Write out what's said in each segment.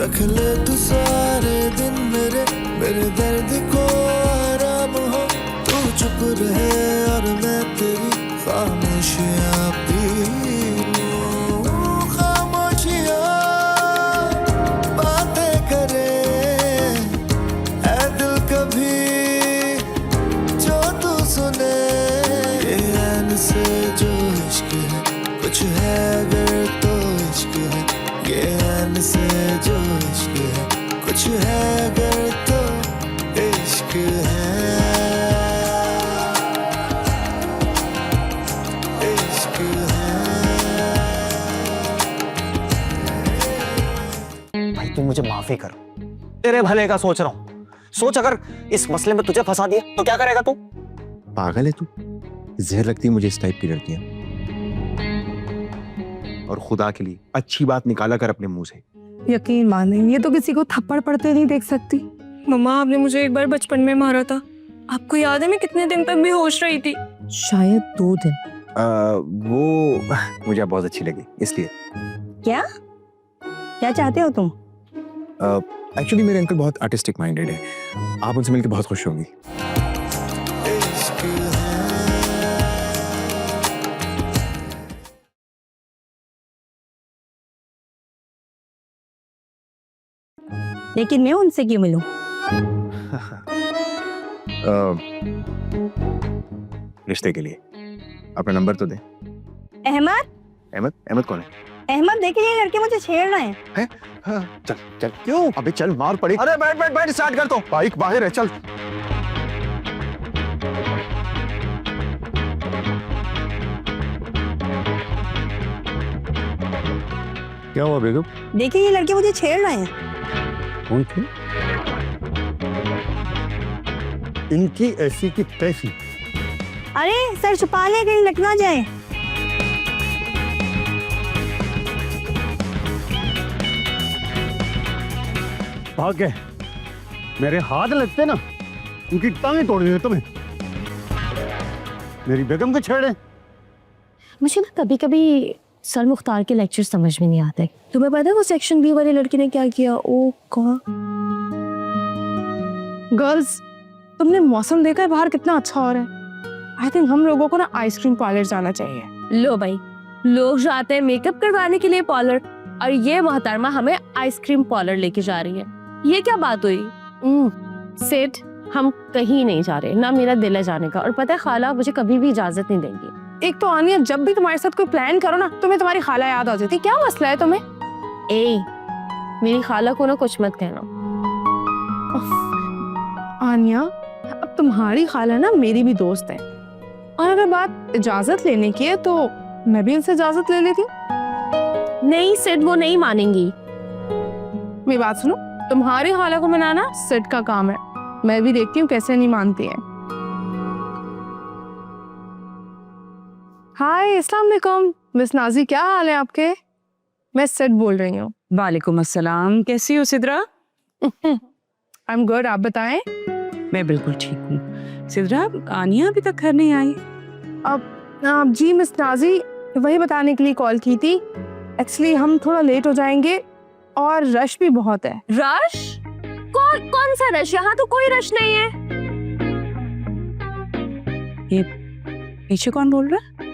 रख ले तू सारे दिन मेरे दर्द को आराम हो। तू चुप रहे और मैं तेरी खामोशियाँ पी लूं। खामोशियाँ बातें करे ऐ दिल कभी जो तू सुने। ये ऐन से जो इश्क है कुछ है अगर तो इश्क है। ये ऐन से जो इश्क है कुछ है अगर तो इश्क है। इश्क है। भाई तू मुझे माफी कर, तेरे भले का सोच रहा हूँ। सोच अगर इस मसले में तुझे फंसा दिया तो क्या करेगा तू? पागल है तू? जहर लगती है मुझे इस टाइप की लड़कियां। और खुदा के लिए अच्छी बात निकाला कर अपने मुंह से। यकीन माने ये तो किसी को थप्पड़ पड़ते नहीं देख सकती। मम्मा आपने मुझे एक बार बचपन में मारा था, आपको याद है? मैं कितने दिन तक बेहोश रही थी। शायद 2 दिन। वो मुझे बहुत अच्छी लगी इसलिए। क्या क्या चाहते हो तुम? एक्चुअली मेरे अंकल बहुत आर्टिस्टिक माइंडेड है, आप उनसे मिलकर बहुत खुश होंगी। लेकिन मैं उनसे क्यों मिलूं? रिश्ते के लिए अपना नंबर तो दे। अहमद अहमद? अहमद कौन है? अहमद देखिए ये लड़के मुझे छेड़ रहे हैं। हैं? हाँ, चल चल। क्यों? अबे चल मार पड़ी। अरे बैठ बैठ बैठ, स्टार्ट कर। तो बाइक बाहर है, चल। क्या हुआ बेगम? देखिए ये लड़के मुझे छेड़ रहे हैं। कौन थे? इनकी ऐसी की तैसी। अरे सर छुपा ले कहीं लट ना जाए। भाग गए। मेरे हाथ लगते ना उनकी टांगें तोड़ देते तुम्हें। मेरी बेगम को छेड़े। मुझे ना कभी कभी सर मुख्तार के लेक्चर समझ में नहीं आते। तुम्हें पता है वो सेक्शन बी वाली लड़की ने क्या किया? ओ कौन? गर्ल्स तुमने मौसम देखा है बाहर कितना अच्छा हो रहा है? आई थिंक हम लोगों को ना आइसक्रीम पार्लर जाना चाहिए। लो भाई, लोग जाते हैं मेकअप करवाने के लिए पार्लर, और ये मोहतरमा हमें आइसक्रीम पार्लर लेके जा रही है। ये क्या बात हुई? सेठ हम कहीं नहीं जा रहे, ना मेरा दिल है जाने का, और पता है खाला मुझे कभी भी इजाजत नहीं देंगी। एक तो आनिया जब भी तुम्हारे साथ कोई प्लान करो ना तुम्हें तुम्हारी खाला याद आ जाती। क्या मसला है तुम्हें? ए मेरी खाला को ना कुछ मत कहना। आनिया अब तुम्हारी खाला ना मेरी भी दोस्त है, और अगर बात इजाजत लेने की है तो मैं भी उनसे इजाजत ले लेती हूँ। नहीं सेठ वो नहीं मानेंगी। मेरी बात सुनो, तुम्हारी खाला को मनाना सेठ का काम है, मैं भी देखती हूँ कैसे नहीं मानती है। हाय अस्सलाम वालेकुम मिस नाजी, क्या हाल है आपके? मैं सेठ बोल रही हूँ। वालेकुम अस्सलाम, कैसी हो सिद्रा? आई एम गुड, आप बताएं। मैं बिल्कुल ठीक हूँ। सिद्रा आनिया अभी तक घर नहीं आई? अब जी मिस नाजी वही बताने के लिए कॉल की थी। एक्चुअली हम थोड़ा लेट हो जाएंगे और रश भी बहुत है। रश? कौन सा रश? यहाँ तो कोई रश नहीं है। ये पीछे कौन बोल रहा है?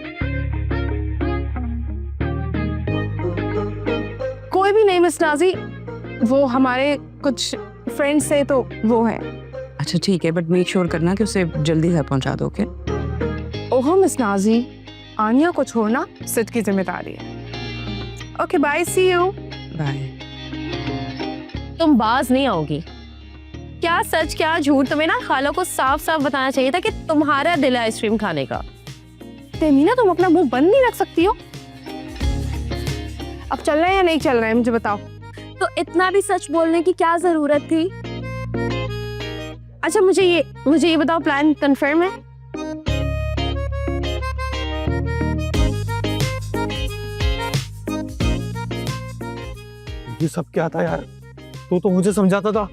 कोई भी नहीं मिस नाजी, वो हमारे कुछ फ्रेंड्स से तो वो हैं। अच्छा ठीक है, बट मेक श्योर करना कि उसे जल्दी घर पहुंचा दो। ओके? ओहो मिस नाजी, आनिया को छोड़ना सिट की जिम्मेदारी है। Okay bye, see you. Bye. तुम बाज नहीं आओगी। क्या सच क्या झूठ? तुम्हें ना खाला को साफ साफ बताना चाहिए था कि तुम्हारा दिल है आइसक्रीम खाने का। तेमीना तुम अपना मुंह बंद नहीं रख सकती हो? अब चल रहे हैं या नहीं चल रहे हैं मुझे बताओ। तो इतना भी सच बोलने की क्या जरूरत थी? अच्छा मुझे ये बताओ, प्लान कंफर्म है? ये सब क्या था यार? तो मुझे समझाता था।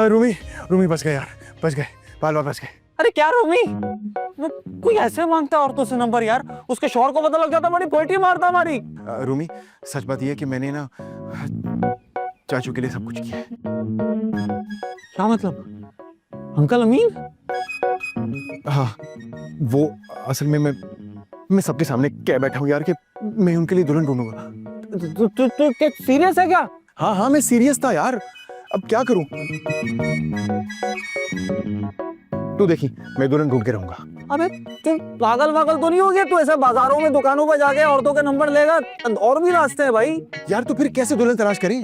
रूमी बच गए यार, बच गए, बाल बच गए। अरे क्या रोमी, वो कोई ऐसे मांगता है औरतों से नंबर यार? उसके शौहर को पता लग जाता, बड़ी पोएट्री मारता हमारी। रूमी सच बात ये है कि मैंने ना चाचू के लिए सब कुछ किया है। क्या मतलब? अंकल अमीन? हाँ, वो असल में मैं सबके सामने कह बैठा हूँ यार कि मैं उनके लिए दुल्हन ढूंढूंगा। तू क्या सीरियस है क्या? हाँ, मैं सीरियस था यार, अब क्या करूं? तू देखी, मैं दुल्हन ढूंढ के रहूंगा। अबे तू पागल तो नहीं हो गया? तू ऐसे बाजारों में दुकानों पर जाके औरतों के नंबर लेगा? और भी रास्ते हैं भाई। यार तो फिर कैसे दुल्हन तलाश करें?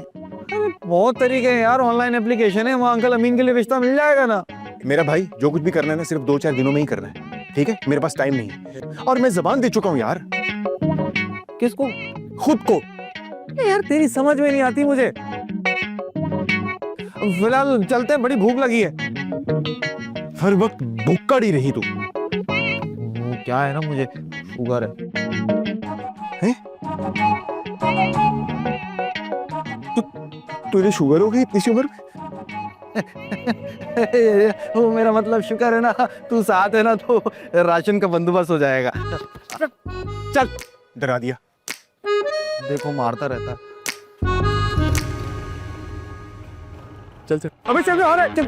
बहुत तरीके हैं यार, ऑनलाइन एप्लीकेशन है, वहाँ अंकल अमीन के लिए रिश्ता मिल जाएगा ना। मेरा भाई, जो कुछ भी करना है ना, सिर्फ 2-4 दिनों में ही करना है, ठीक है? मेरे पास टाइम नहीं है और मैं जबान दे चुका हूँ यार। किसको? खुद को। यार तेरी समझ में नहीं आती मुझे। फिलहाल चलते हैं, बड़ी भूख लगी है। हर वक्त भूखा ही रही तू। वो क्या है ना, मुझे शुगर है। तुझे शुगर हो गई इतनी सी उम्र में? वो मेरा मतलब शुक्र है ना तू साथ है ना, तो राशन का बंदोबस्त हो जाएगा। चल, डरा दिया। देखो मारता रहता। चल चल। अबे चल आ रहा है, चल।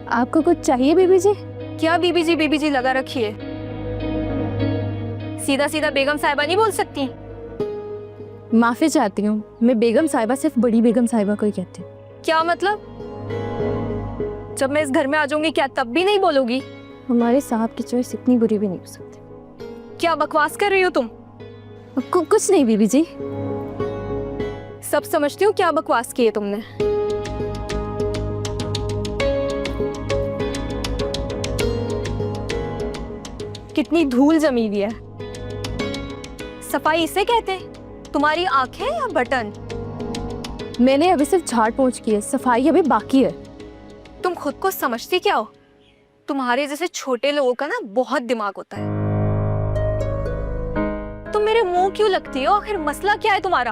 आपको कुछ चाहिए बीबी जी? क्या बीबी जी लगा रखी है? सीधा सीधा बेगम साहिबा नहीं बोल सकती? माफी चाहती हूँ, मैं बेगम साहिबा सिर्फ बड़ी बेगम साहिबा को ही कहती हूँ। क्या मतलब? जब मैं इस घर में आ जाऊंगी क्या तब भी नहीं बोलोगी? हमारे साहब की चॉइस इतनी बुरी भी नहीं हो सकती। क्या बकवास कर रही हो तुम? कुछ नहीं बीबी जी। सब समझती हूँ क्या बकवास की है तुमने। कितनी धूल जमी हुई है। सफाई इसे कहते हैं? तुम्हारी आंखें या बटन? मैंने अभी सिर्फ झाड़ पोंछ की है, सफाई अभी बाकी है। तुम खुद को समझती क्या हो? तुम्हारे जैसे छोटे लोगों का ना बहुत दिमाग होता है। तुम मेरे मुंह क्यों लगती हो? आखिर मसला क्या है तुम्हारा?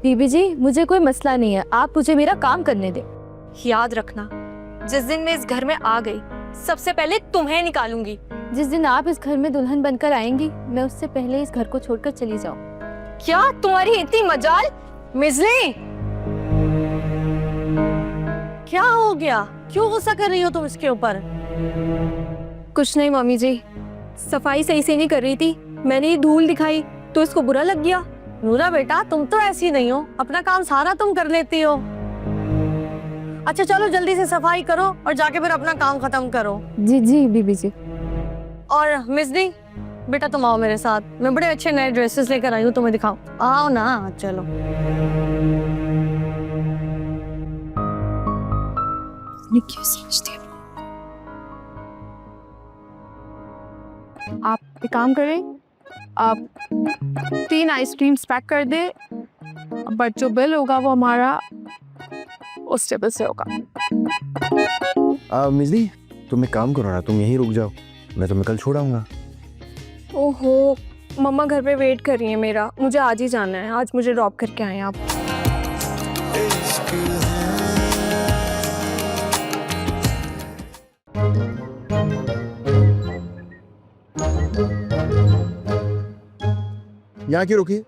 बीबी जी, मुझे कोई मसला नहीं है, आप मुझे मेरा काम करने दें। याद रखना, जिस दिन मैं इस घर में आ गई सबसे पहले तुम्हें निकालूंगी। जिस दिन आप इस घर में दुल्हन बनकर आएंगी, मैं उससे पहले इस घर को छोड़कर चली जाऊं। क्या तुम्हारी इतनी मजाल? मिजली, क्या हो गया? क्यों गुस्सा कर रही हो तुम इसके ऊपर? कुछ नहीं मम्मी जी, सफाई सही से नहीं कर रही थी, मैंने ये धूल दिखाई तो इसको बुरा लग गया। नूरा बेटा, तुम तो ऐसी नहीं हो, अपना काम सारा तुम कर लेती हो। अच्छा चलो जल्दी से सफाई करो और जाके फिर अपना काम खत्म करो। जी जी बीबी जी। और मिसदी बेटा तुम आओ मेरे साथ, मैं बड़े अच्छे नए ड्रेसेस लेकर आई हूँ, तुम्हें दिखाऊं। आओ ना, चलो। क्यों समझती हो? आप एक काम करें, आप 3 आइसक्रीम्स पैक कर दे, बट जो बिल होगा वो हमारा उस टेबल से होगा। मिजदी, तुम एक काम करो ना, तुम यहीं रुक जाओ, मैं तुम्हें कल छोड़ आऊंगा। ओहो, मम्मा घर पे वेट कर रही है मेरा, मुझे आज ही जाना है। आज मुझे ड्रॉप करके आए आप। इश्क यहाँ क्यों रुकी?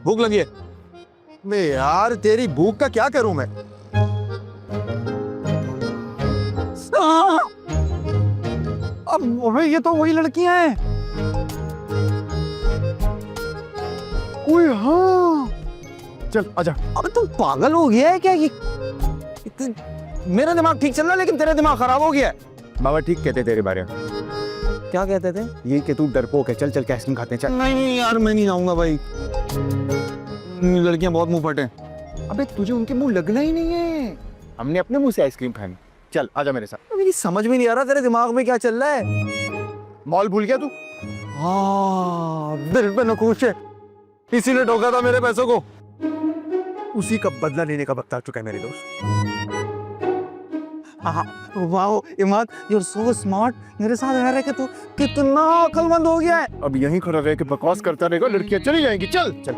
भूख लगी है? मैं यार तेरी भूख का क्या करूं मैं? अब अबे ये तो वही लड़कियां हैं। ओए हाँ, चल आजा। अबे तुम पागल हो गया है क्या? ये मेरा दिमाग ठीक चल रहा है लेकिन तेरा दिमाग खराब हो गया है। बाबा ठीक कहते तेरे बारे में। क्या कहते थे? ये कि तू डरपोक है। चल चल के आइसक्रीम खाते हैं, चल। नहीं यार, मैं नहीं जाऊंगा भाई, लड़कियां बहुत मुंह फटे। अबे तुझे उनके मुंह लगना ही नहीं है, हमने अपने मुंह से आइसक्रीम खानी। चल आजा मेरे साथ। मेरी समझ में नहीं आ रहा तेरे दिमाग में क्या चल रहा है। मॉल भूल गया तू? हाँ, दिल पे नखूश है, इसीलिए ठोका था मेरे पैसों को। उसी का बदला लेने का वक्त आ चुका है मेरे दोस्त। Wow Imad, you are so smart. मेरे साथ रह रहे कि तू कितना अक्लमंद हो गया है। अब यहीं खड़ा रह के बकवास करता रहेगा, लड़कियां चली जाएंगी। चल चल।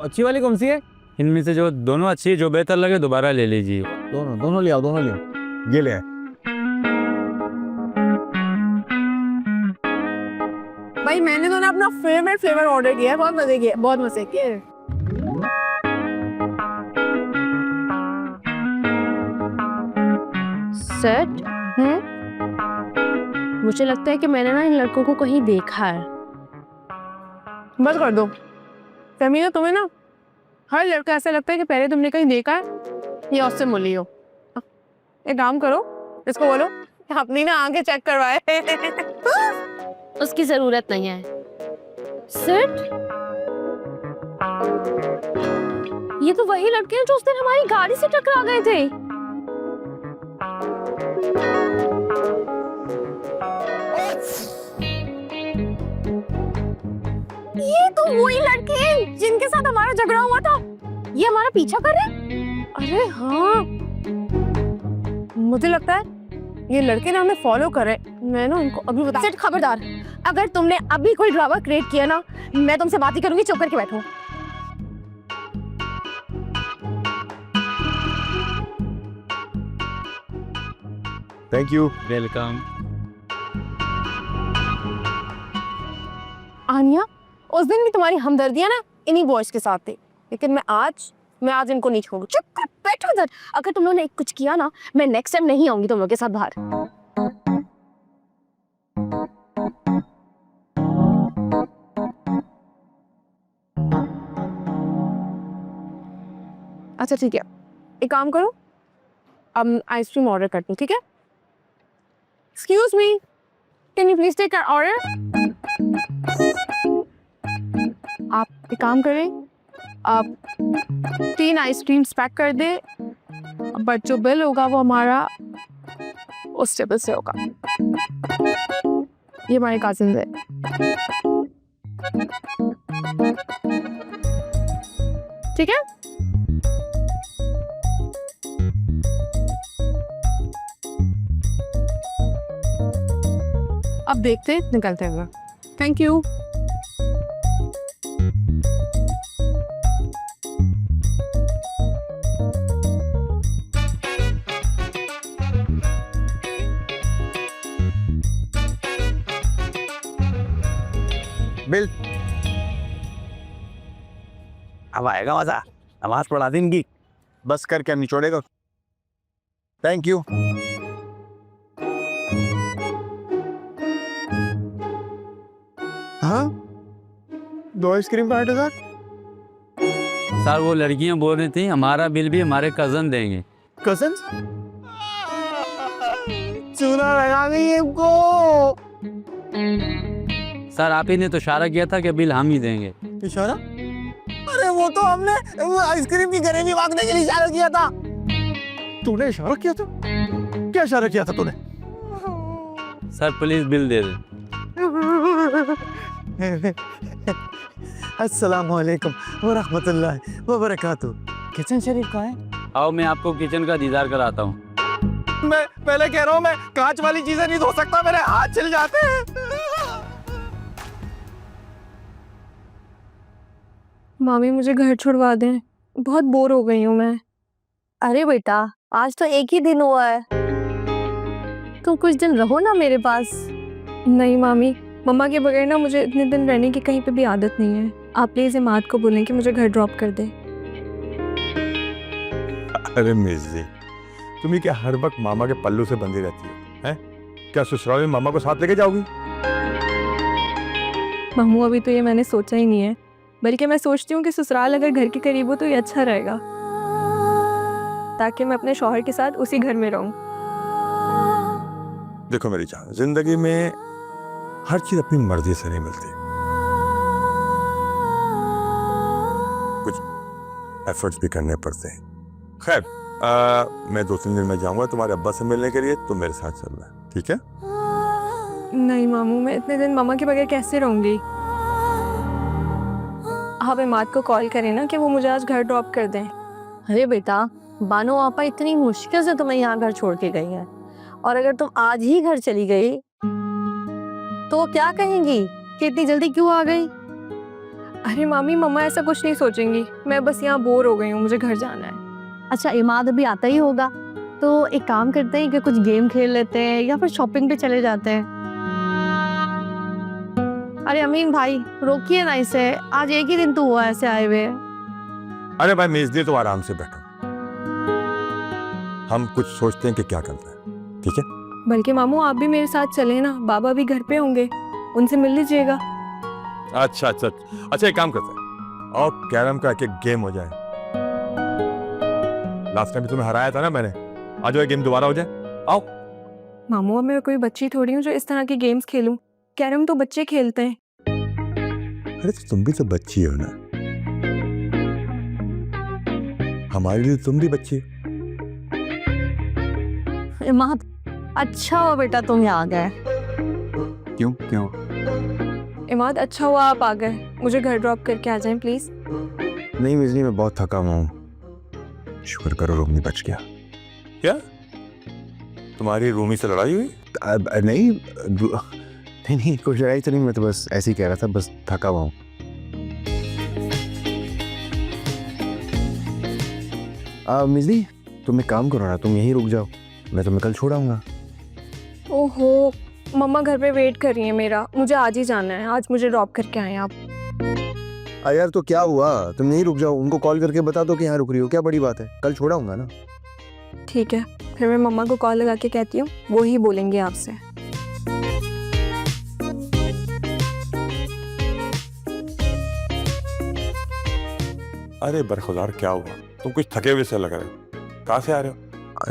अच्छी वाली कौन सी है? इनमें से जो दोनों अच्छी है, जो बेहतर लगे दोबारा ले लीजिए। दोनों दोनों ले आओ, दोनों ले आओ। ये ले आए। भाई मैंने तो ना अपना फेवरेट फ्लेवर ऑर्डर किया है, बहुत मजे किए, बहुत मजे किए। सेट मुझे लगता है कि मैंने ना इन लड़कों को कहीं देखा है। बस कर दो फहमीना, तुम्हें ना हर लड़का ऐसा लगता है कि पहले तुमने कहीं देखा है या उससे मिली हो। एक काम करो, इसको बोलो अपनी ना आंखें चेक करवाए। उसकी जरूरत नहीं है। सिट, ये तो वही लड़के हैं जो उस दिन हमारी गाड़ी से टकरा गए थे। ये तो वही लड़के हैं जिनके साथ हमारा झगड़ा हुआ था। ये हमारा पीछा कर रहे हैं। अरे हाँ, मुझे लगता है ये लड़के ना हमें फॉलो कर रहे। मैं ना उनको अभी बता। सिट, खबरदार, अगर तुमने अभी कोई ड्रामा क्रिएट किया ना, मैं तुमसे बात ही करूंगी। चुप करके बैठो। Thank you. वेलकम। आनिया, उस दिन भी तुम्हारी हमदर्दियां ना इन्हीं बॉयज के साथ थी, लेकिन मैं आज इनको नहीं छोड़ू। चुप कर बैठो इधर। अगर तुम लोगों ने कुछ किया ना, मैं नेक्स्ट टाइम नहीं आऊंगी तुम लोग के साथ बाहर। अच्छा ठीक है, एक काम करो, अब आइसक्रीम ऑर्डर करती हूँ, ठीक है? Excuse me, can you please take order? आप एक काम करें, आप 3 आइसक्रीम्स पैक कर दे, बट जो बिल होगा वो हमारा उस टेबल से होगा। ये हमारे कजिन्स है। ठीक है? अब देखते हैं, निकलते हैं। Thank you. बिल। अब आएगा मजा। नमाज पढ़ा दी इनकी। बस कर, क्या निचोड़ेगा? Thank you. हाँ, 2 आइसक्रीम का 8,000। सर वो लड़कियां बोल रही थी हमारा बिल भी हमारे कजन देंगे। कजन्स? चूना लगा गई इनको। सर आप ही ने तो इशारा किया था कि बिल हम ही देंगे। इशारा? अरे वो तो हमने वो आइसक्रीम की गरेबी मांगने के लिए इशारा किया था। तूने इशारा किया था? क्या इशारा किया था तूने? सर प्लीज बिल दे दें। अस्सलाम वालेकुम व रहमतुल्लाहि व बरकातहू। किचन शरीफ कहाँ है? आओ मैं आपको किचन का दीदार कराता हूँ। मैं पहले कह रहा हूँ, मैं कांच वाली चीजें नहीं धो सकता, मेरे हाथ छिल जाते हैं। मामी मुझे घर छुड़वा दें, बहुत बोर हो गई हूँ मैं। अरे बेटा, आज तो एक ही दिन हुआ है, तुम कुछ दिन रहो ना मेरे पास। नहीं मामी, मम्मा के बगैर ना मुझे इतने दिन रहने की कहीं पे भी आदत नहीं है। आप प्लीज इमाद को बोलें कि मुझे घर ड्रॉप कर दे। अरे मिर्जी, तुम ही क्या हर वक्त मामा के पल्लू से बंधी रहती हो? हैं? क्या ससुराल में मामा को साथ लेके जाओगी? मामू अभी तो ये मैंने सोचा ही नहीं है, बल्कि मैं सोचती हूँ कि ससुराल अगर घर के करीब हो तो ये अच्छा रहेगा, ताकि मैं अपने शौहर के साथ उसी घर में रहूं। देखो मेरी जान, जिंदगी में हर चीज अपनी मर्जी से नहीं मिलती। कुछ एफर्ट्स भी करने पड़ते हैं। खैर मैं 2-3 दिन में जाऊंगा तुम्हारे अब्बा से मिलने के लिए, तुम मेरे साथ चलना, ठीक है? नहीं मामू, मैं इतने दिन मामा के बगैर कैसे रहूंगी। आप इमाद को कॉल करें ना कि वो मुझे आज घर ड्रॉप कर दें। अरे बेटा, बानो आपा इतनी मुश्किल से तुम्हें यहाँ घर छोड़ के गई है, और अगर तुम आज ही घर चली गई तो वो क्या कहेंगी कि इतनी जल्दी क्यों आ गई? अरे मामी, मम्मा ऐसा कुछ नहीं सोचेंगी। मैं बस यहाँ बोर हो गई हूँ, मुझे घर जाना है। अच्छा, इमाद अभी आता ही होगा, तो एक काम करते हैं कि कुछ गेम खेल लेते हैं या फिर शॉपिंग पे चले जाते हैं। अरे अमीन भाई, रोकिए ना इसे, आज एक ही दिन तो हुआ ऐसे आए हुए। अरे भाई मेजदी, तो आराम से बैठो, हम कुछ सोचते हैं कि क्या करना है, ठीक है? बल्कि मामू आप भी मेरे साथ चले ना, बाबा भी घर पे होंगे, उनसे मिल लीजिएगा। अच्छा अच्छा अच्छा, एक काम करते हैं और कैरम का एक गेम हो जाए। लास्ट टाइम तुम्हें हराया था ना मैंने, आज वो गेम दोबारा हो जाए। आओ। मामू, अब मैं कोई बच्ची थोड़ी हूँ जो इस तरह की गेम्स खेलूं। कैरम तो बच्चे खेलते हैं। अरे तो तुम भी तो बच्ची हो ना, हमारे लिए तुम भी बच्ची हो। इमाद, अच्छा हुआ बेटा तुम यहाँ आ गए। क्यों क्यों? इमाद, अच्छा हुआ आप आ गए, मुझे घर ड्रॉप करके आ जाएं प्लीज। नहीं मिजनी, मैं बहुत थका हुआ हूँ। शुक्र करो रोमी बच गया। क्या तुम्हारी रूमी से लड़ाई हुई? नहीं नहीं, कुछ लड़ाई तो नहीं, मैं तो बस ऐसे ही कह रहा था, बस थका हुआ हूँ। मिजनी, तुम एक काम करो ना, तुम यहीं रुक जाओ, मैं तुम्हें कल छोड़ आऊंगा। ओहो, मम्मा घर पे वेट कर रही है मेरा, मुझे आज ही जाना है। आज मुझे ड्रॉप करके आए आप। यार तो क्या हुआ, तुम यहीं रुक जाओ, उनको कॉल करके बता दो कि यहाँ रुक रही हो, क्या बड़ी बात है, कल छोड़ आऊंगा ना। ठीक है, फिर मैं मम्मा को कॉल लगा के कहती हूँ, वो ही बोलेंगे आपसे। अरे बरखुदार, क्या हुआ? तुम कुछ थके हुए से लग रहे हो, कहाँ से आ रहे हो?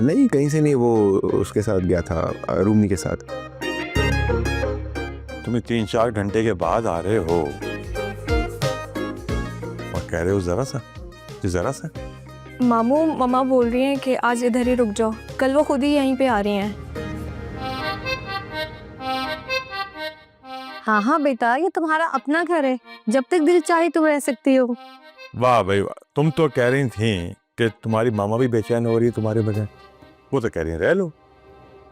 नहीं कहीं से नहीं, वो उसके साथ गया था, रूमी के साथ। तुम्हें 3-4 घंटे के बाद आ रहे हो और कह रहे हो जरा सा। मामू, मम्मा बोल रही हैं कि आज इधर ही रुक जाओ, कल वो खुद ही यहीं पे आ रही हैं। हाँ हाँ बेटा, ये तुम्हारा अपना घर है, जब तक दिल चाहे तुम रह सकती हो। वाह भाई वाह, तुम तो कह रही थी कि तुम्हारी मामा भी बेचैन हो रही है तुम्हारे बगैर, वो तो कह रही है रह लो।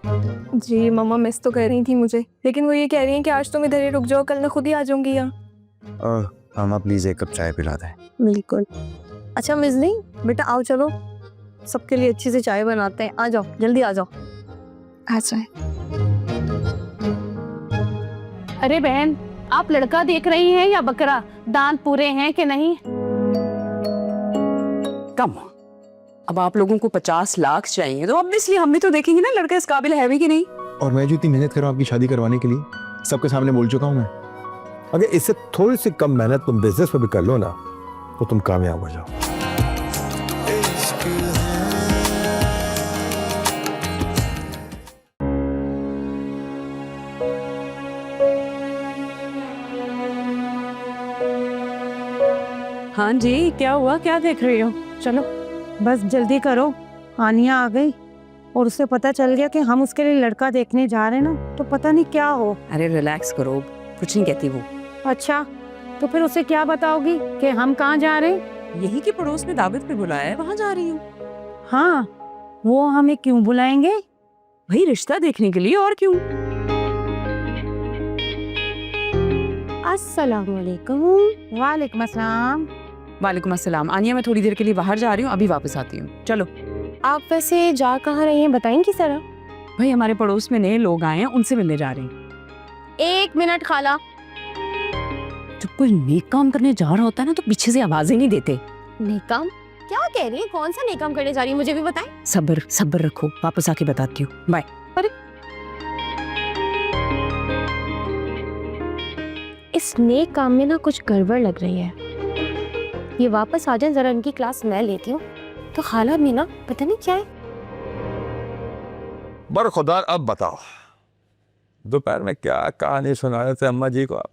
जी मम्मा मिस तो कह रही थी मुझे, लेकिन वो ये कह रही हैं कि आज तुम इधर ही रुक जाओ, कल मैं खुद ही आ जाऊंगी यहाँ। मामा प्लीज एक कप चाय पिला दे। बिल्कुल। अच्छा मिजनी, बेटा आओ, चलो सबके लिए अच्छी सी चाय बनाते हैं, आ जाओ जल्दी आ जाओ। आ जाए। अरे बहन, आप लड़का देख रही हैं या बकरा? दांत पूरे हैं कि नहीं? कम। अब आप लोगों को 50 लाख चाहिए तो ऑब्वियसली हम भी तो देखेंगे ना लड़का इस काबिल है भी कि नहीं। और मैं जो इतनी मेहनत कर रहा हूँ आपकी शादी करवाने के लिए, सबके सामने बोल चुका हूँ मैं। अगर इससे थोड़ी सी कम मेहनत तुम बिजनेस में भी कर लो ना, तो तुम कामयाब हो जाओ। इश्क है। हाँ जी, क्या हुआ, क्या देख रही हो? चलो बस जल्दी करो, आनिया आ गई और उसे पता चल गया कि हम उसके लिए लड़का देखने जा रहे हैं ना, तो पता नहीं क्या हो। अरे रिलैक्स करो, कुछ नहीं कहती वो। अच्छा, तो फिर उसे क्या बताओगी कि हम कहाँ जा रहे हैं? यही के पड़ोस में दावत पे बुलाया है, वहाँ जा रही हूँ। हाँ, वो हमें क्यों बुलाएंगे? भाई रिश्ता देखने के लिए, और क्यों। अस्सलामुअलैकुम। वालेकुम अस्सलाम। वालेकुम अस्सलाम। आनिया, मैं थोड़ी देर के लिए बाहर जा रही हूँ, अभी वापस आती हूँ। चलो। आप वैसे जा कहाँ रही हैं, बताएंगी जरा? भाई हमारे पड़ोस में नए लोग आए हैं, उनसे मिलने जा रहे हैं। 1 मिनट खाला। जब कोई नेक काम करने जा रहा होता है ना, तो पीछे से आवाजें नहीं देते। नेकाम? क्या कह रही है? कौन सा नेकाम करने जा रही है, मुझे भी बताएं। सब्र रखो, वापस आके बताती हूँ। बाय। इस नेक काम में ना कुछ गड़बड़ लग रही है। ये वापस आ जाए, जरा इनकी क्लास मैं लेती हूँ। तो खाला भी ना पता नहीं क्या है। बरखुदार, अब बताओ दोपहर में क्या कहानी सुना रहे थे अम्मा जी को आप?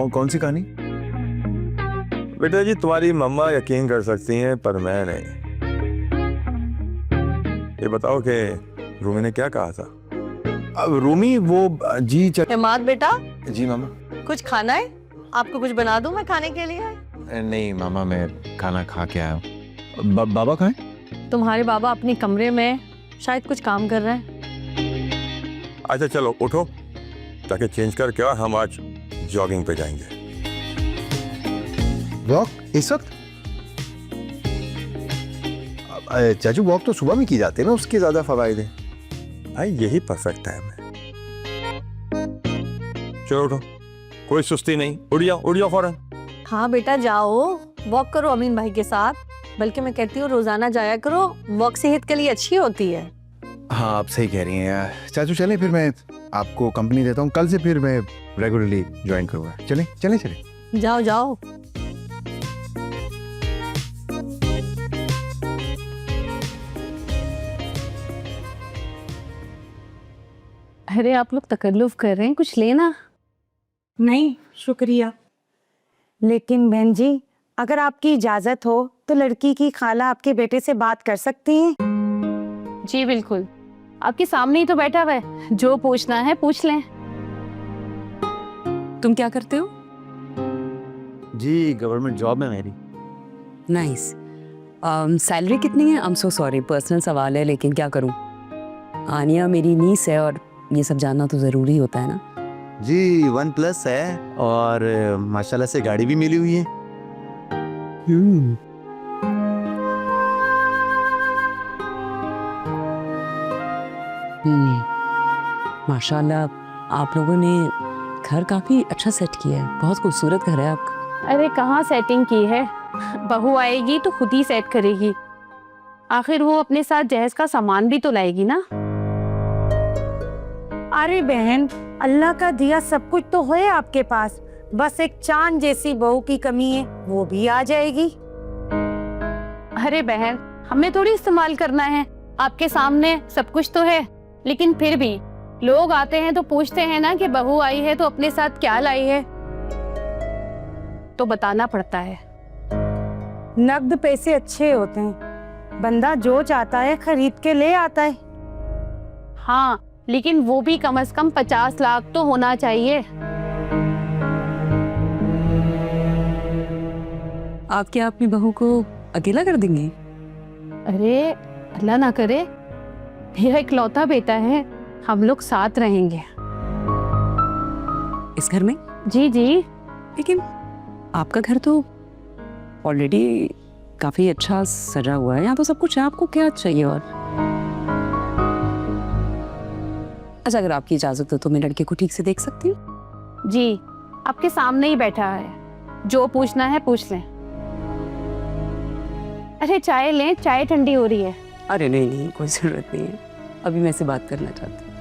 कौन सी कहानी? बेटा जी तुम्हारी मम्मा यकीन कर सकती हैं पर मैं नहीं। ये बताओ कि रूमी ने क्या कहा था? अब रूमी वो जी हिमाद बेटा, जी मामा। कुछ खाना है? आपको कुछ बना दूं मैं खाने के लिए? नहीं मामा, मैं खाना खा के आया हूँ। बाबा कहाँ हैं? तुम्हारे बाबा अपने कमरे में शायद कुछ काम कर रहे हैं। अच्छा चलो उठो ताकि चेंज करके और हम आज जॉगिंग पे जाएंगे। वॉक इस वक्त? चाचू वॉक तो सुबह में की जाती है ना, उसके ज्यादा फवायद हैं। भाई यही परफेक्ट टाइम है। चलो उठो, कोई सुस्ती नहीं, उठ जाओ फौरन। हाँ बेटा जाओ, वॉक करो अमीन भाई के साथ। बल्कि मैं कहती हूँ रोजाना जाया करो, वॉक सेहत के लिए अच्छी होती है। हाँ आप सही कह रही हैं यार। चाचू चलें फिर, मैं आपको कंपनी देता हूँ। कल से फिर मैं रेगुलरली ज्वाइन करूँगा। चलें चलें चलें। जाओ जाओ। अरे आप लोग तकल्लुफ कर रहे हैं, कुछ लेना? नहीं शुक्रिया। लेकिन बहन जी, अगर आपकी इजाजत हो तो लड़की की खाला आपके बेटे से बात कर सकती हैं? जी बिल्कुल, आपके सामने ही तो बैठा हुआ है, जो पूछना है पूछ लें। तुम क्या करते हो? जी गवर्नमेंट जॉब है मेरी। नाइस। सैलरी कितनी है? I am so sorry, personal सवाल है लेकिन क्या करूं, आनिया मेरी नीस है और ये सब जानना तो ज़रूरी होता है ना। जी 1+ है और माशाल्लाह से गाड़ी भी मिली हुई है। माशाल्लाह आप लोगों ने घर काफी अच्छा सेट किया है, बहुत खूबसूरत घर है आपका। अरे कहाँ सेटिंग की है, बहू आएगी तो खुद ही सेट करेगी। आखिर वो अपने साथ जहेज का सामान भी तो लाएगी ना। अरे बहन, अल्लाह का दिया सब कुछ तो है आपके पास, बस एक चांद जैसी बहू की कमी है, वो भी आ जाएगी। अरे बहन, हमें थोड़ी इस्तेमाल करना है, आपके सामने सब कुछ तो है। लेकिन फिर भी लोग आते हैं तो पूछते हैं ना कि बहू आई है तो अपने साथ क्या लाई है, तो बताना पड़ता है। नकद पैसे अच्छे होते हैं, बंदा जो चाहता है खरीद के ले आता है। हाँ, लेकिन वो भी कम से कम 50 लाख तो होना चाहिए। आप क्या अपनी बहू को अकेला कर देंगे? अरे अल्लाह ना करे, मेरा इकलौता बेटा है, हम लोग साथ रहेंगे इस घर में? जी जी। लेकिन आपका घर तो ऑलरेडी काफी अच्छा सजा हुआ है, यहाँ तो सब कुछ है, आपको क्या चाहिए और? अच्छा अगर आपकी इजाजत हो तो मैं लड़के को ठीक से देख सकती हूँ? जी, आपके सामने ही बैठा है, जो पूछना है पूछ लें। अरे चाय लें, चाय ठंडी हो रही है। अरे नहीं नहीं, कोई जरूरत नहीं है, अभी मैं से बात करना चाहती हूँ।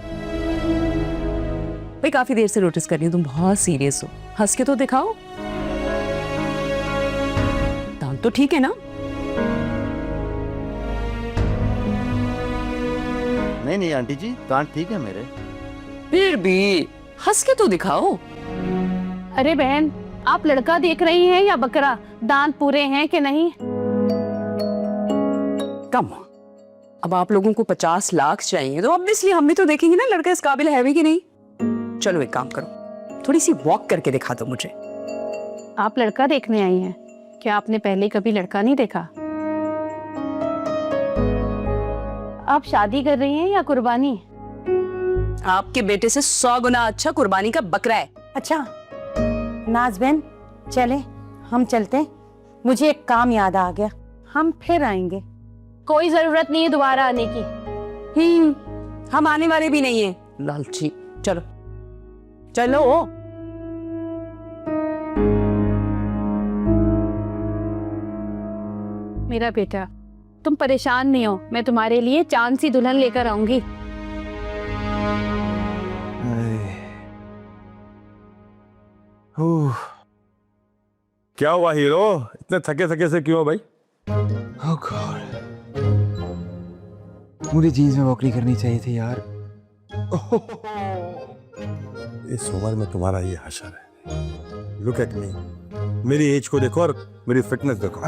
भाई काफी देर से नोटिस कर रही हूँ, तुम बहुत सीरियस हो, हंस के तो दिखाओ। दांत तो ठीक है ना? नहीं आंटी जी, दांत ठीक है मेरे। फिर भी हंस के तो दिखाओ। अरे बहन, आप लड़का देख रही हैं या बकरा, दांत पूरे हैं कि नहीं? कम, अब आप लोगों को 50 लाख चाहिए तो ऑब्वियसली हम भी तो देखेंगे ना लड़का इस काबिल है भी कि नहीं। चलो एक काम करो, थोड़ी सी वॉक करके दिखा दो मुझे। आप लड़का देखने आई हैं, क्या आपने पहले कभी लड़का नहीं देखा? आप शादी कर रही हैं या कुर्बानी? आपके बेटे से 100 गुना अच्छा कुर्बानी का बकरा है। अच्छा नाज बहन, चले हम चलते हैं, मुझे एक काम याद आ गया, हम फिर आएंगे। कोई जरूरत नहीं है दोबारा आने की। हम आने वाले भी नहीं है, लालची। चलो चलो। मेरा बेटा, तुम परेशान नहीं हो, मैं तुम्हारे लिए चांद सी दुल्हन लेकर आऊंगी। क्या हुआ हीरो, इतने थके थके से क्यों हो भाई? Oh God. मुझे जीन्स में वॉक नहीं करनी चाहिए थी यार। इस उम्र में तुम्हारा ये हशर है। लुक एट मी, मेरी एज को देखो और मेरी फिटनेस देखो।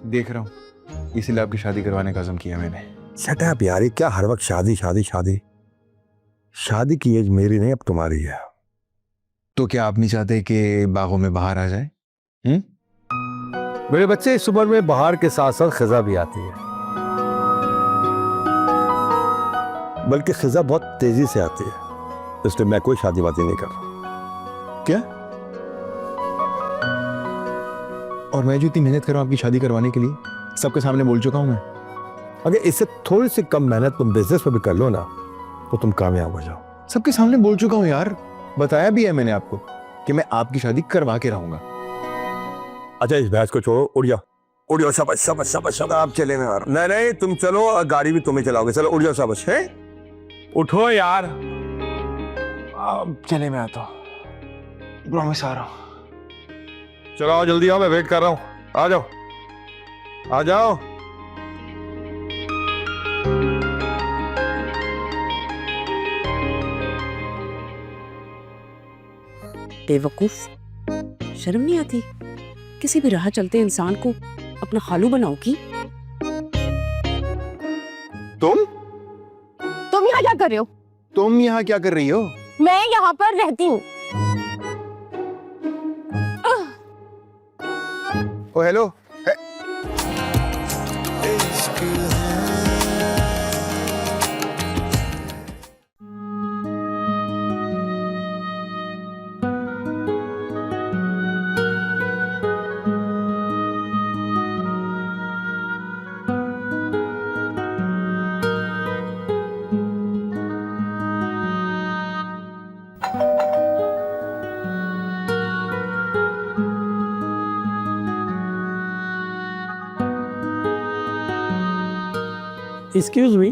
देख रहा हूँ, इसीलिए आपकी शादी करवाने का अज़म किया मैंने। शट अप यार, ये क्या हर वक्त शादी शादी शादी। शादी की एज मेरी नहीं, अब तुम्हारी है। तो क्या आप नहीं चाहते कि बागों में बाहर आ जाए? मेरे बच्चे, इस उम्र में बाहर के साथ साथ खिजा भी आती है। बल्कि खिजा बहुत तेजी से आती है, इसलिए मैं कोई शादी वादी नहीं कर रहा। क्या? और मैं जो इतनी मेहनत कर रहा हूँ आपकी शादी करवाने के लिए, सबके सामने बोल चुका हूँ मैं। अगर इससे थोड़ी सी कम मेहनत तुम बिजनेस में भी कर लो ना, तो तुम कामयाब हो जाओ। सबके सामने बोल चुका हूँ यार, बताया भी है मैंने आपको कि मैं आपकी शादी करवा के रहूंगा। अच्छा, इस बहस को छोड़ो, उड़ जाओ, उड़ जाओ, शाबाश शाबाश शाबाश शाबाश। आप चले ना यार। नहीं नहीं, तुम चलो, गाड़ी भी तुम ही चलाओगे। चलो उड़ जाओ, शाबाश। है, उठो यार। चले, मैं आता हूँ, प्रॉमिस आ रहा हूँ। चलो आओ, जल्दी आओ, मैं वेट कर रहा हूँ। आ जाओ, आ जाओ। बेवकूफ, शर्म नहीं आती? किसी भी राह चलते इंसान को अपना खालू बनाओगी? तुम यहाँ क्या कर रहे हो? तुम यहाँ क्या कर रही हो? मैं यहाँ पर रहती हूँ। ओ हेलो। एक्सक्यूज मी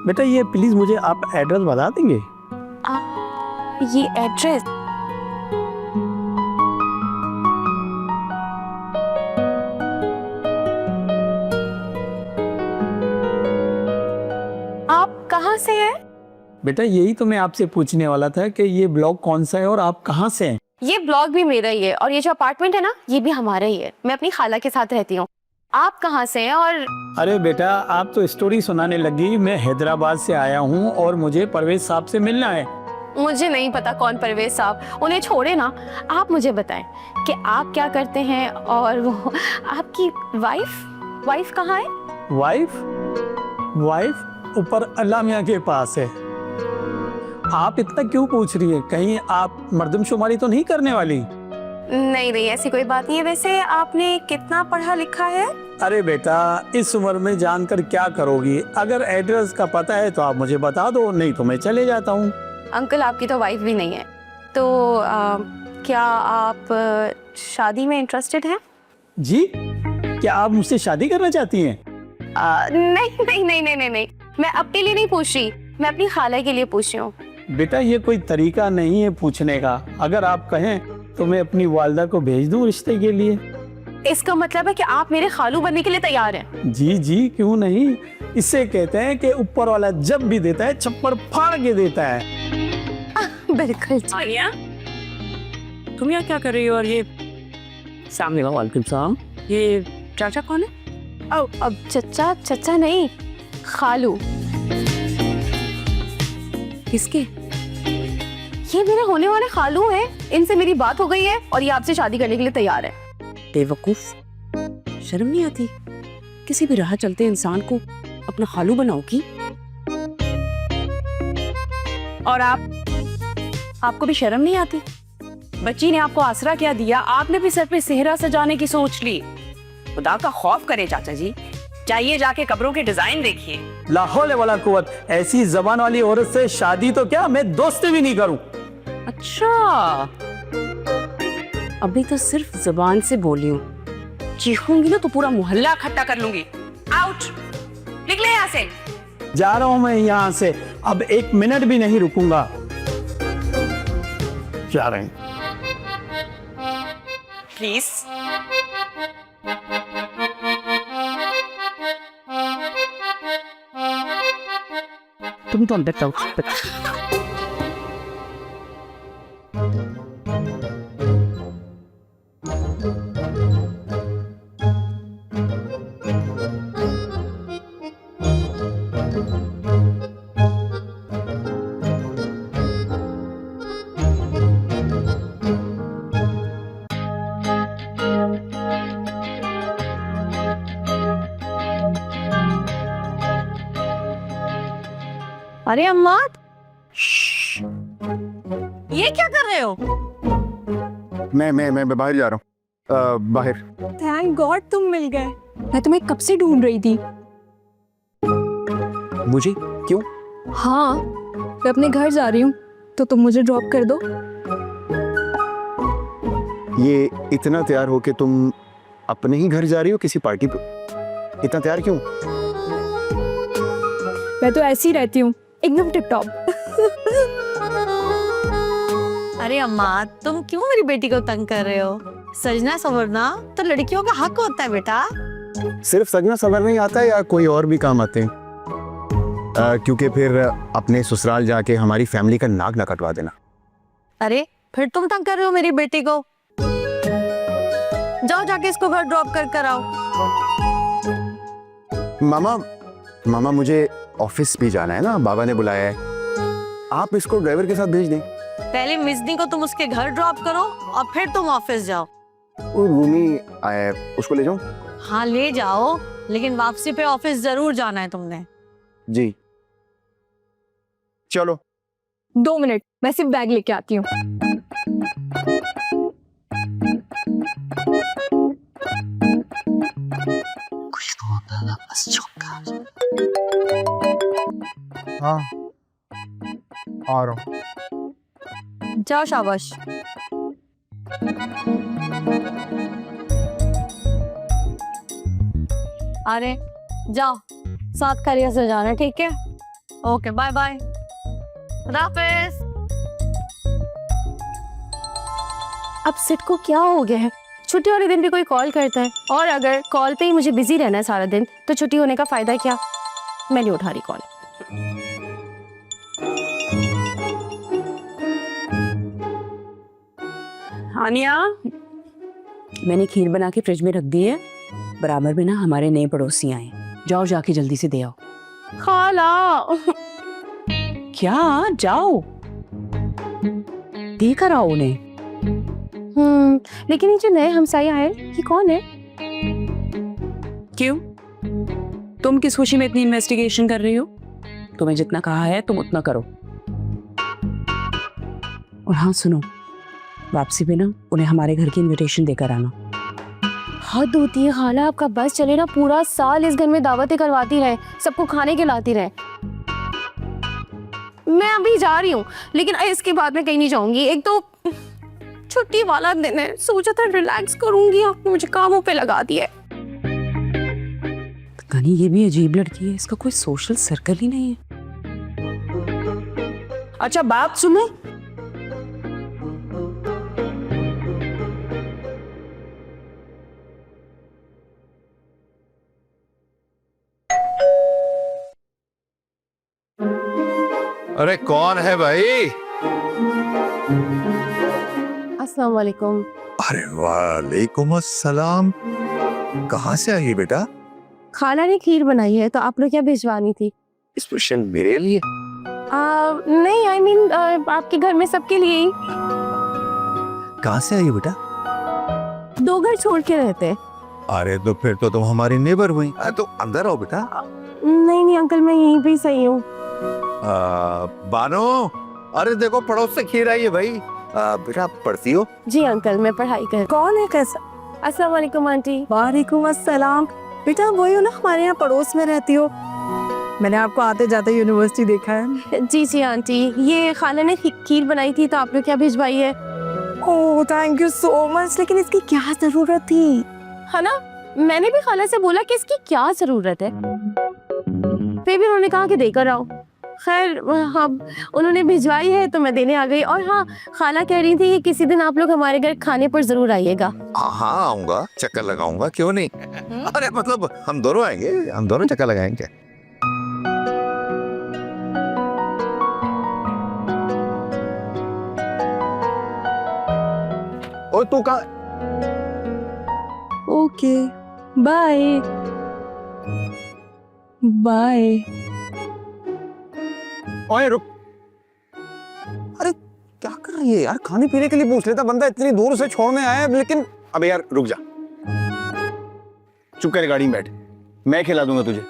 बेटा, ये प्लीज मुझे आप एड्रेस बता देंगे? ये एड्रेस आप कहाँ से हैं? बेटा यही तो मैं आपसे पूछने वाला था कि ये ब्लॉक कौन सा है और आप कहाँ से हैं? ये ब्लॉक भी मेरा ही है और ये जो अपार्टमेंट है ना, ये भी हमारा ही है। मैं अपनी खाला के साथ रहती हूँ। आप कहाँ से हैं? और अरे बेटा, आप तो स्टोरी सुनाने लगी। मैं हैदराबाद से आया हूँ और मुझे परवेज साहब से मिलना है। मुझे नहीं पता कौन परवेज साहब, उन्हें छोड़े ना। आप मुझे बताएं कि आप क्या करते हैं और वो आपकी वाइफ कहाँ है? वाइफ ऊपर अल्लाह मियाँ के पास है। आप इतना क्यों पूछ रही है? कहीं आप मर्दमशुमारी तो नहीं करने वाली? नहीं नहीं, ऐसी कोई बात नहीं है। वैसे आपने कितना पढ़ा लिखा है? अरे बेटा, इस उम्र में जानकर क्या करोगी? अगर एड्रेस का पता है तो आप मुझे बता दो, नहीं तो मैं चले जाता हूँ। अंकल, आपकी तो वाइफ भी नहीं है, तो क्या आप शादी में इंटरेस्टेड हैं? जी, क्या आप मुझसे शादी करना चाहती हैं? नहीं नहीं नहीं नहीं नहीं नहीं, मैं अपने लिए नहीं पूछ रही, मैं अपनी खाला के लिए पूछ रही हूँ। बेटा ये कोई तरीका नहीं है पूछने का। अगर आप कहें तो मैं अपनी वालदा को भेज दूं रिश्ते के लिए। इसका मतलब है कि आप मेरे खालू बनने के लिए तैयार हैं? जी जी, क्यों नहीं। इससे कहते हैं कि ऊपर वाला जब भी देता है छप्पर फाड़ के देता है। बिल्कुल। आलिया, तुम यहाँ क्या कर रही हो? और ये सामने वालेकुम सलाम, ये चाचा कौन है? अब चचा नहीं, खालू। किसके? ये मेरे होने वाले खालू हैं। इनसे मेरी बात हो गई है और ये आपसे शादी करने के लिए तैयार है। बेवकूफ, शर्म नहीं आती? किसी भी राह चलते इंसान को अपना खालू बनाओगी? और आपको भी शर्म नहीं आती? बच्ची ने आपको आसरा क्या दिया, आपने भी सर पे सेहरा सजाने की सोच ली। खुदा का खौफ करे चाचा जी, जाइए जाके कब्रों के डिजाइन देखिए। ला हौले वला कुव्वत, ऐसी जबान वाली औरत से शादी तो क्या, मैं दोस्ती भी नहीं करूं। अच्छा, अभी तो सिर्फ जुबान से बोली हूँ, चीखूंगी ना तो पूरा मोहल्ला इकट्ठा कर लूंगी। आउट, निकले यहाँ से। जा रहा हूं मैं यहाँ से, अब 1 मिनट भी नहीं रुकूंगा। जा रहे हैं। प्लीज। तुम तो अंदर जाओ। अरे अम्मा, ये क्या कर रहे हो? मैं बाहर जा रहा हूँ। बाहर। थैंक गॉड तुम मिल गए, मैं तुम्हें कब से ढूंढ रही थी। मुझे क्यों? हाँ, मैं अपने घर जा रही हूँ तो तुम मुझे ड्रॉप कर दो। ये इतना तैयार हो के तुम अपने ही घर जा रही हो किसी पार्टी पे? इतना तैयार क्यों? मैं तो ऐसी रहती हूँ, एकदम टिप टॉप। अरे अम्मा, तुम क्यों मेरी बेटी को तंग कर रहे हो? सजना संवरना तो लड़कियों का हक होता है बेटा। सिर्फ सजना संवरना ही आता है या कोई और भी काम आते हैं? क्योंकि फिर अपने ससुराल जाके हमारी फैमिली का नाक ना कटवा देना। अरे फिर तुम तंग कर रहे हो मेरी बेटी को। जाओ जाके इसको घर ड्रॉप कर आओ। मामा मुझे ऑफिस भी जाना है ना, बाबा ने बुलाया है। आप इसको ड्राइवर के साथ भेज दें। पहले मिसनी को तुम उसके घर ड्रॉप करो और फिर तुम ऑफिस जाओ। वो रूमी आया है, उसको ले जाऊं? हाँ ले जाओ, लेकिन वापसी पे ऑफिस जरूर जाना है तुमने। जी चलो। 2 मिनट, मैं सिर्फ बैग लेके आती हूँ। हाँ आ रहा हूँ। जाओ शाबाश। अरे जाओ, साथ खैरियत से जाना, ठीक है? ओके बाय बाय, खुदा हाफिज। अब सिट को क्या हो गया है? छुट्टी वाले दिन भी कोई कॉल करता है, और अगर कॉल पे ही मुझे बिजी रहना है सारा दिन तो छुट्टी होने का फायदा क्या? मैं नहीं उठा रही कॉल। हानिया, मैंने खीर बना के फ्रिज में रख दी है। बराबर में ना हमारे नए पड़ोसी आए, जाओ जाके जल्दी से दे आओ। खाला क्या? जाओ दे कर आओ उन्हें। लेकिन ये जो नए हमसाया है ये कौन है? क्यों? तुम किस खुशी में इतनी इन्वेस्टिगेशन कर रही हो? तुम्हें जितना कहा है तुम उतना करो। और हाँ सुनो, वापसी पे ना उन्हें हमारे घर की इनविटेशन देकर आना। हद होती है खाला, आपका बस चले ना पूरा साल इस घर में दावतें करवाती रहे, सबको खाने खिलाती रहे। मैं अभी जा रही हूँ, लेकिन इसके बाद मैं कहीं नहीं जाऊंगी। एक तो छुट्टी वाला दिन है, सोचा था रिलैक्स करूंगी, आपने मुझे कामों पे लगा दिया। कहीं ये भी अजीब लड़की है, इसका कोई सोशल सर्कल ही नहीं है। अच्छा बात सुनो, अरे कौन है भाई? अस्सलाम वालेकुम। अरे वालेकुम अस्सलाम। कहाँ से आई बेटा? खाला ने खीर बनाई है तो आप लोग क्या भिजवानी थी? स्पेशल मेरे लिए? नहीं, आई मीन आपके घर में सबके लिए ही। कहाँ से आई बेटा? 2 घर छोड़ के रहते हैं। अरे तो फिर तो तुम हमारी नेबर हुई। तो अंदर आओ बेटा। नहीं अंकल, मैं यहीं पे सही हूँ। बानो, अरे देखो पड़ोस से खीर आई है भाई। बेटा आप पढ़ती हो? जी अंकल, मैं पढ़ाई कर। कौन है कैसा? अस्सलाम वालेकुम आंटी। वालेकुम अस्सलाम। बेटा वही हो ना, हमारे यहाँ पड़ोस में रहती हो। मैंने आपको आते जाते यूनिवर्सिटी देखा है। जी आंटी, ये खाला ने खीर बनाई थी तो आप लोग क्या भिजवाई है? Oh thank you so much, लेकिन इसकी क्या जरूरत थी? है ना, मैंने भी खाला से बोला कि इसकी क्या जरूरत है, फिर भी उन्होंने कहा कि देकर आओ। खैर हाँ, उन्होंने भिजवाई है तो मैं देने आ गई। और हाँ, खाला कह रही थी कि किसी दिन आप लोग हमारे घर खाने पर जरूर आइएगा। हाँ आऊंगा, चक्कर लगाऊंगा, क्यों नहीं। अरे मतलब हम दोनों आएंगे, हम दोनों चक्कर लगाएंगे। ओ तू कहाँ? Okay bye bye. ओए रुक, अरे क्या कर रही है यार? खाने पीने के लिए पूछ लेता बंदा, इतनी दूर से छोड़ने आया है, लेकिन अबे यार रुक जा, चुप कर गाड़ी में बैठ, मैं खिला दूंगा तुझे।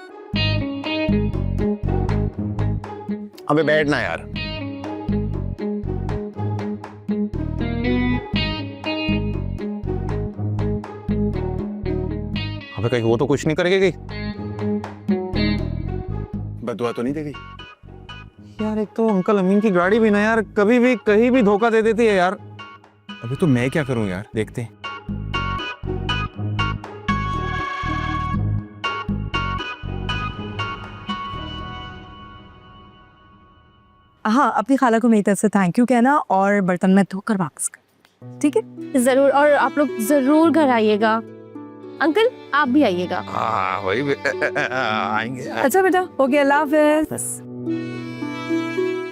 अबे बैठना यार। अबे कहीं वो तो कुछ नहीं करेगी, बदुआ तो नहीं देगी? यार एक तो अंकल अमीन की गाड़ी भी ना यार, कभी भी कहीं भी धोखा दे देती है यार। अभी तो मैं क्या करूं यार, देखते हैं। हाँ, अपनी खाला को मेरी तरफ से थैंक यू कहना और बर्तन में धोकर वापस कर, ठीक है? जरूर, और आप लोग जरूर घर आइएगा। अंकल आप भी आइएगा। हाँ वही आएंगे। अच्छा बेटा, हो गया, अल्लाह हाफ़िज़।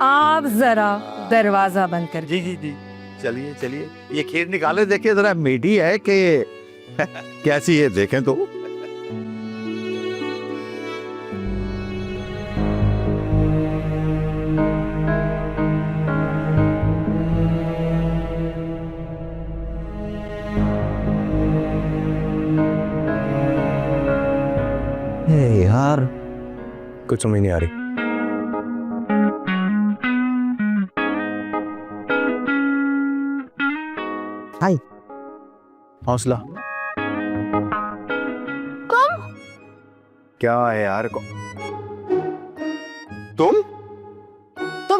आप जरा दरवाजा बंद कर। जी जी जी, चलिए चलिए, ये खीर निकाले, देखिए जरा मीठी है कि कैसी है, देखें तो। यार कुछ समझ नहीं आ रही। हाय, हौसला। क्या है यार? तुम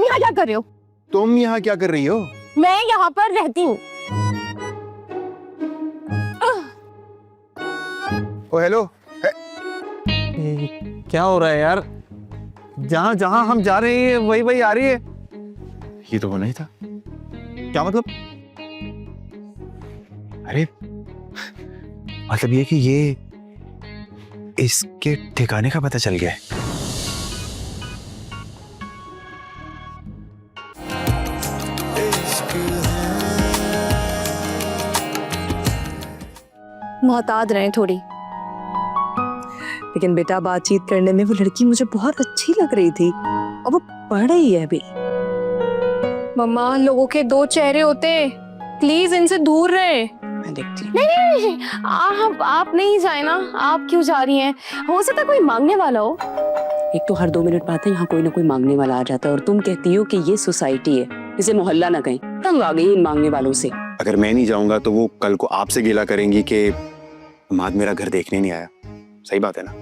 यहाँ क्या कर रहे हो? तुम यहाँ क्या कर रही हो? मैं यहाँ पर रहती हूँ। ओ हेलो, क्या हो रहा है यार? जहां जहां हम जा रहे हैं वही वही आ रही है। ये तो होना ही था। क्या मतलब? अरे मतलब ये कि ये इसके ठिकाने का पता चल गया है। मोहताज रहें थोड़ी। लेकिन बेटा, बातचीत करने में वो लड़की मुझे बहुत अच्छी लग रही थी और वो पढ़ रही है अभी। मम्मा, लोगों के दो चेहरे होते हैं, प्लीज इनसे दूर रहे। मैं देखती हूँ। नहीं, आप नहीं जाए ना। आप क्यों जा रही हैं? हो सकता है कोई मांगने वाला हो। एक तो हर 2 मिनट बाद यहाँ कोई ना कोई मांगने वाला आ जाता है, और तुम कहती हो कि ये सोसाइटी है, इसे मोहल्ला ना कहीं। तंग आ गई इन मांगने वालों से। अगर मैं नहीं जाऊंगा तो वो कल को आपसे गिला करेंगी कि माद मेरा घर देखने नहीं आया। सही बात है ना?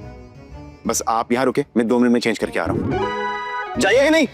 बस आप यहाँ रुके, मैं 2 मिनट में चेंज करके आ रहा हूँ। जाइए कि नहीं?